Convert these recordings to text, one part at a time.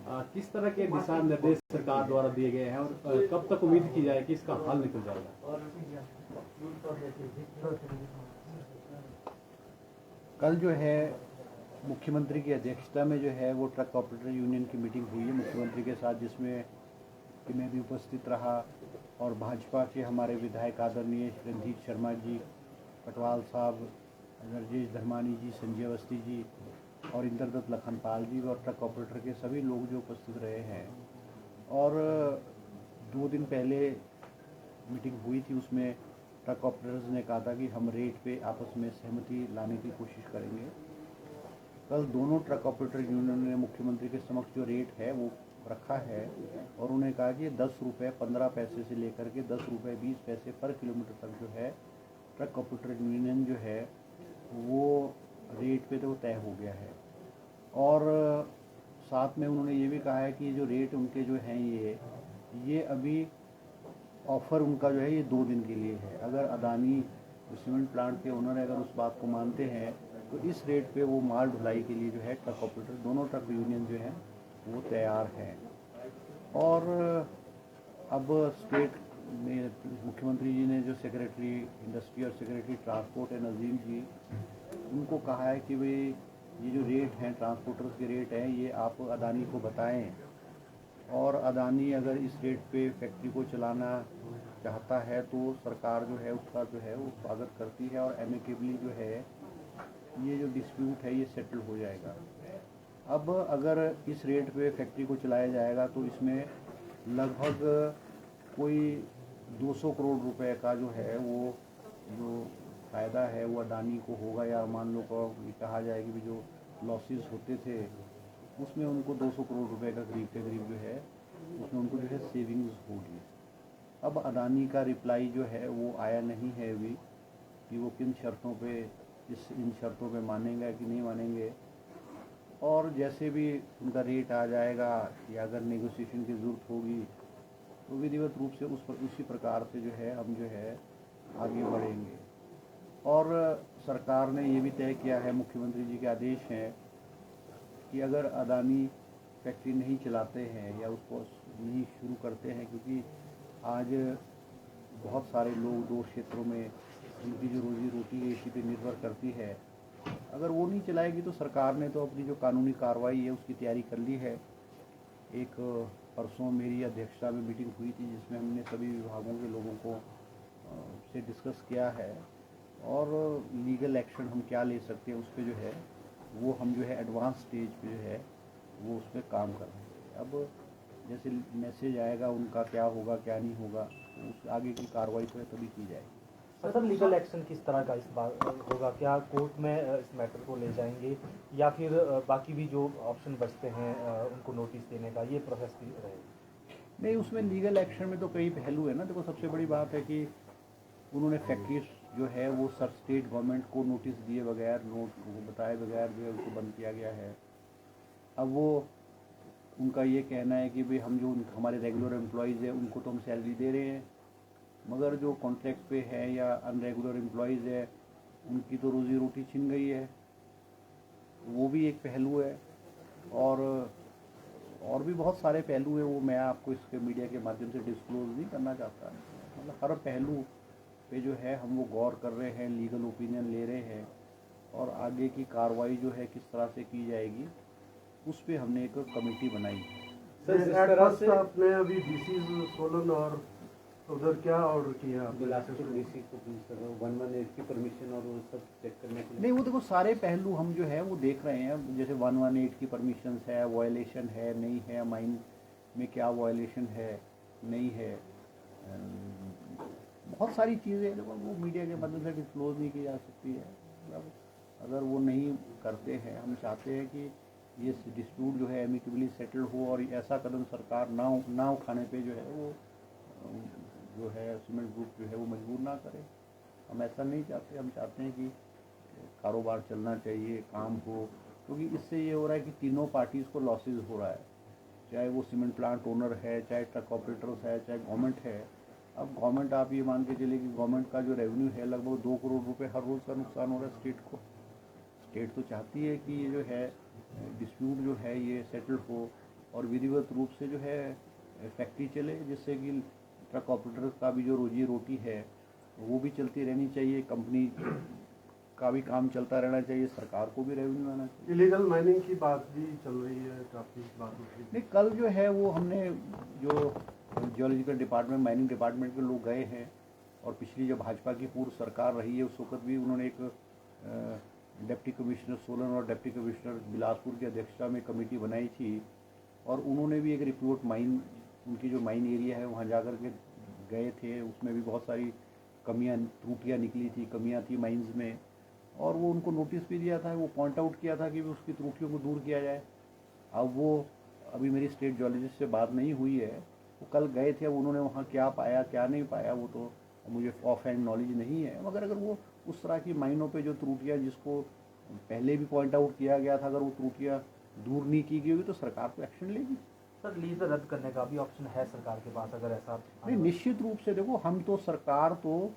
किस तरह के दिशा निर्देश सरकार द्वारा दिए गए हैं और कब तक उम्मीद की जाए कि इसका हल निकल जाएगा? कल जो है मुख्यमंत्री की अध्यक्षता में जो है वो ट्रक ऑपरेटर यूनियन की मीटिंग हुई है मुख्यमंत्री के साथ, जिसमें कि मैं भी उपस्थित रहा और भाजपा के हमारे विधायक आदरणीय रणजीत शर्मा जी, पटवाल साहब, नरजेश धर्मानी जी, संजय अवस्थी जी और इंद्रदत्त लखनपाल जी और ट्रक ऑपरेटर के सभी लोग जो उपस्थित रहे हैं। और 2 दिन पहले मीटिंग हुई थी, उसमें ट्रक ऑपरेटर्स ने कहा था कि हम रेट पे आपस में सहमति लाने की कोशिश करेंगे। कल दोनों ट्रक ऑपरेटर यूनियन ने मुख्यमंत्री के समक्ष जो रेट है वो रखा है और उन्हें कहा कि 10 रुपये 15 पैसे से लेकर के 10 रुपये 20 पैसे पर किलोमीटर तक जो है ट्रक ऑपरेटर यूनियन जो है वो रेट पे तो तय हो गया है। और साथ में उन्होंने ये भी कहा है कि जो रेट उनके जो हैं ये अभी ऑफ़र उनका जो है ये 2 दिन के लिए है। अगर अदानी सीमेंट प्लांट के ओनर अगर उस बात को मानते हैं तो इस रेट पे वो माल ढुलाई के लिए जो है ट्रक ऑपरेटर दोनों ट्रक यूनियन जो है वो तैयार हैं। और अब स्टेट में मुख्यमंत्री जी ने जो सेक्रेटरी इंडस्ट्री और सेक्रेटरी ट्रांसपोर्ट है नज़ीम जी, उनको कहा है कि भाई ये जो रेट हैं ट्रांसपोर्टर्स के रेट हैं ये आप अदानी को बताएं और अदानी अगर इस रेट पे फैक्ट्री को चलाना चाहता है तो सरकार जो है उसका जो है वो स्वागत करती है और एमिकेबली जो है ये जो डिस्प्यूट है ये सेटल हो जाएगा। अब अगर इस रेट पे फैक्ट्री को चलाया जाएगा तो इसमें लगभग कोई 200 करोड़ रुपए का जो है वो जो फ़ायदा है वो अदानी को होगा, या मान लो को कहा जाए कि जो लॉसेस होते थे उसमें उनको 200 करोड़ रुपए का करीब के करीब जो है उसमें उनको जो है सेविंग्स होगी। अब अदानी का रिप्लाई जो है वो आया नहीं है अभी कि वो किन शर्तों पे इन शर्तों पे मानेंगे कि नहीं मानेंगे। और जैसे भी उनका रेट आ जाएगा या अगर नेगोशिएशन की ज़रूरत होगी तो विधिवत रूप से उसी प्रकार से जो है हम जो है आगे बढ़ेंगे। और सरकार ने ये भी तय किया है, मुख्यमंत्री जी के आदेश हैं कि अगर अदानी फैक्ट्री नहीं चलाते हैं या उसको नहीं शुरू करते हैं, क्योंकि आज बहुत सारे लोग 2 क्षेत्रों में उनकी जो रोजी रोटी है इसी पे निर्भर करती है, अगर वो नहीं चलाएगी तो सरकार ने तो अपनी जो कानूनी कार्रवाई है उसकी तैयारी कर ली है। एक परसों मेरी अध्यक्षता में मीटिंग हुई थी जिसमें हमने सभी विभागों के लोगों को से डिस्कस किया है और लीगल एक्शन हम क्या ले सकते हैं उस पर जो है वो हम जो है एडवांस स्टेज पे जो है वो उस पर काम कर रहे हैं। अब जैसे मैसेज आएगा उनका क्या होगा क्या नहीं होगा तो उस आगे की कार्रवाई तो तभी की जाएगी। सर लीगल एक्शन किस तरह का इस बार होगा? क्या कोर्ट में इस मैटर को ले जाएंगे या फिर बाकी भी जो ऑप्शन बचते हैं उनको नोटिस देने का ये प्रोसेस भी रहेगा? नहीं, उसमें लीगल एक्शन में तो कई पहलू है ना। देखो, सबसे बड़ी बात है कि उन्होंने फैक्ट्री जो है वो सर स्टेट गवर्नमेंट को नोटिस दिए बगैर बताए बगैर जो है उसको बंद किया गया है। अब वो उनका ये कहना है कि भाई हम जो हमारे रेगुलर एम्प्लॉयज़ हैं उनको तो हम सैलरी दे रहे हैं, मगर जो कॉन्ट्रैक्ट पे है या अनरेगुलर एम्प्लॉयज़ है उनकी तो रोज़ी रोटी छिन गई है, वो भी एक पहलू है। और भी बहुत सारे पहलू हैं, वो मैं आपको इसके मीडिया के माध्यम से डिस्क्लोज नहीं करना चाहता। मतलब हर पहलू पे जो है हम वो गौर कर रहे हैं, लीगल ओपिनियन ले रहे हैं और आगे की कार्रवाई जो है किस तरह से की जाएगी उस पर हमने एक कमेटी बनाई है। सर जिस तरह से आपने अभी डीसी सोलन और उधर क्या ऑर्डर किया डीसी को 118 की परमिशन और वो सब चेक करने के लिए? नहीं, वो देखो सारे पहलू हम जो है वो देख रहे हैं। जैसे 118 की परमिशन है, वायलेशन है नहीं है, माइन में क्या वायलेशन है नहीं है, बहुत सारी चीज़ें देखो वो मीडिया के माध्यम से डिस्क्लोज नहीं की जा सकती है। मतलब अगर वो नहीं करते हैं, हम चाहते हैं कि ये डिस्प्यूट जो है एमिकेबली सेटल हो और ऐसा कदम सरकार ना उठाने पे जो है वो जो है सीमेंट ग्रुप जो है वो मजबूर ना करे। हम ऐसा नहीं चाहते। हम चाहते हैं कि कारोबार चलना चाहिए, काम हो, क्योंकि इससे ये हो रहा है कि तीनों पार्टीज़ को लॉसेस हो रहा है, चाहे वो सीमेंट प्लांट ओनर है, चाहे ट्रक ऑपरेटर्स है, चाहे गवर्नमेंट है। अब गवर्नमेंट आप ये मान के चले कि गवर्नमेंट का जो रेवेन्यू है लगभग 2 करोड़ रुपए हर रोज़ का नुकसान हो रहा है स्टेट को। स्टेट तो चाहती है कि ये जो है डिस्प्यूट जो है ये सेटल हो और विधिवत रूप से जो है फैक्ट्री चले, जिससे कि ट्रक ऑपरेटर का भी जो रोजी रोटी है वो भी चलती रहनी चाहिए, कंपनी का भी काम चलता रहना चाहिए, सरकार को भी रेवेन्यू आना चाहिए। इलीगल माइनिंग की बात भी चल रही है, काफ़ी बात हो रही है। नहीं, कल जो है वो हमने जो जियोलॉजिकल डिपार्टमेंट, माइनिंग डिपार्टमेंट के लोग गए हैं, और पिछली जो भाजपा की पूर्व सरकार रही है उस वक्त भी उन्होंने एक डिप्टी कमिश्नर सोलन और डिप्टी कमिश्नर बिलासपुर की अध्यक्षता में कमेटी बनाई थी, और उन्होंने भी एक रिपोर्ट माइन, उनकी जो माइन एरिया है वहाँ जाकर के गए थे, उसमें भी बहुत सारी कमियां त्रुटियां निकली थी, कमियां थी माइंस में, और वो उनको नोटिस भी दिया था, वो पॉइंट आउट किया था कि उसकी त्रुटियों को दूर किया जाए। अब वो अभी मेरी स्टेट जियोलॉजिस्ट से बात नहीं हुई है, वो कल गए थे, अब उन्होंने वहाँ क्या पाया क्या नहीं पाया वो तो मुझे ऑफ हैंड नॉलेज नहीं है, मगर अगर वो उस तरह की माइनों पे जो त्रुटियाँ जिसको पहले भी पॉइंट आउट किया गया था, अगर वो त्रुटियाँ दूर नहीं की गई होगी तो सरकार तो एक्शन लेगी। सर लीज रद्द करने का भी ऑप्शन है सरकार के पास, अगर ऐसा नहीं, निश्चित रूप से देखो, हम तो सरकार तो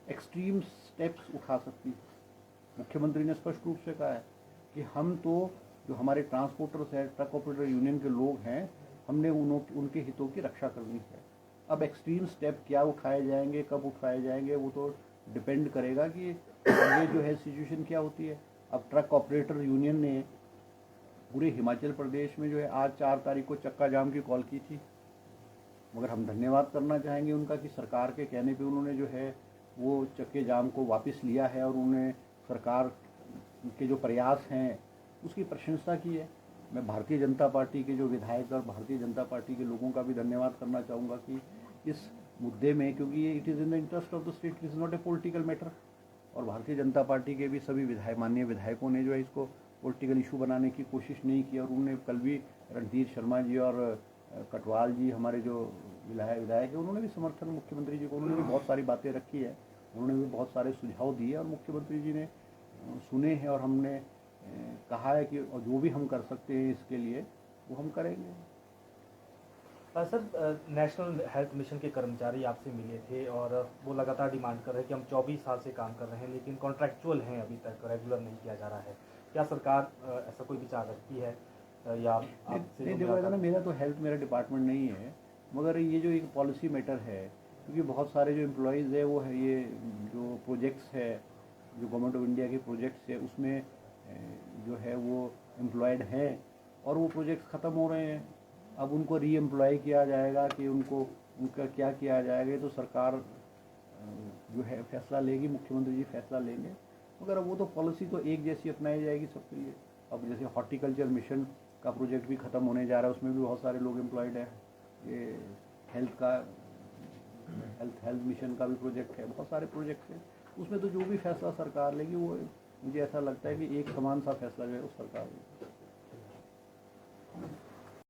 एक्सट्रीम स्टेप्स उठा सकती है। मुख्यमंत्री ने स्पष्ट रूप से कहा है कि हम तो जो हमारे ट्रांसपोर्टर्स हैं, ट्रक ऑपरेटर यूनियन के लोग हैं, हमने उनके हितों की रक्षा करनी है। अब एक्सट्रीम स्टेप क्या उठाए जाएंगे, कब उठाए जाएंगे, वो तो डिपेंड करेगा कि ये जो है सिचुएशन क्या होती है। अब ट्रक ऑपरेटर यूनियन ने पूरे हिमाचल प्रदेश में जो है आज 4 तारीख को चक्का जाम की कॉल की थी, मगर हम धन्यवाद करना चाहेंगे उनका कि सरकार के कहने पे उन्होंने जो है वो चक्के जाम को वापस लिया है, और उन्होंने सरकार के जो प्रयास हैं उसकी प्रशंसा की है। मैं भारतीय जनता पार्टी के जो विधायक और भारतीय जनता पार्टी के लोगों का भी धन्यवाद करना चाहूँगा कि इस मुद्दे में, क्योंकि ये it is in the interest of the state, it is not a political matter, और भारतीय जनता पार्टी के भी सभी माननीय विधायकों ने जो है इसको पॉलिटिकल इशू बनाने की कोशिश नहीं की, और उन्होंने कल भी रणधीर शर्मा जी और कटवाल जी हमारे जो विधायक है उन्होंने भी समर्थन मुख्यमंत्री जी को, उन्होंने भी बहुत सारी बातें रखी है, उन्होंने भी बहुत सारे सुझाव दिए और मुख्यमंत्री जी ने सुने हैं, और हमने कहा है कि जो भी हम कर सकते हैं इसके लिए वो हम करेंगे। सर नेशनल हेल्थ मिशन के कर्मचारी आपसे मिले थे और वो लगातार डिमांड कर रहे हैं कि हम 24 साल से काम कर रहे हैं लेकिन कॉन्ट्रैक्चुअल हैं, अभी तक रेगुलर नहीं किया जा रहा है। क्या सरकार ऐसा कोई विचार रखती है या आपसे? नहीं, देखो ऐसा ना, मेरा तो हेल्थ मेरा डिपार्टमेंट नहीं है, मगर ये जो एक पॉलिसी मैटर है, क्योंकि बहुत सारे जो एम्प्लॉयज़ है वो है, ये जो प्रोजेक्ट्स है जो गवर्नमेंट ऑफ इंडिया के प्रोजेक्ट्स है उसमें जो है वो एम्प्लॉयड हैं और वो प्रोजेक्ट्स ख़त्म हो रहे हैं। अब उनको री एम्प्लॉय किया जाएगा कि उनका क्या किया जाएगा, तो सरकार जो है फैसला लेगी, मुख्यमंत्री जी फैसला लेंगे, मगर अब वो तो पॉलिसी तो एक जैसी अपनाई जाएगी सबके लिए। अब जैसे हॉर्टिकल्चर मिशन का प्रोजेक्ट भी ख़त्म होने जा रहा है, उसमें भी बहुत सारे लोग एम्प्लॉयड हैं। ये हेल्थ मिशन का भी प्रोजेक्ट है, बहुत सारे प्रोजेक्ट हैं, उसमें तो जो भी फैसला सरकार लेगी वो मुझे ऐसा लगता है कि एक समान सा फैसला जो है वो सरकार लेगी।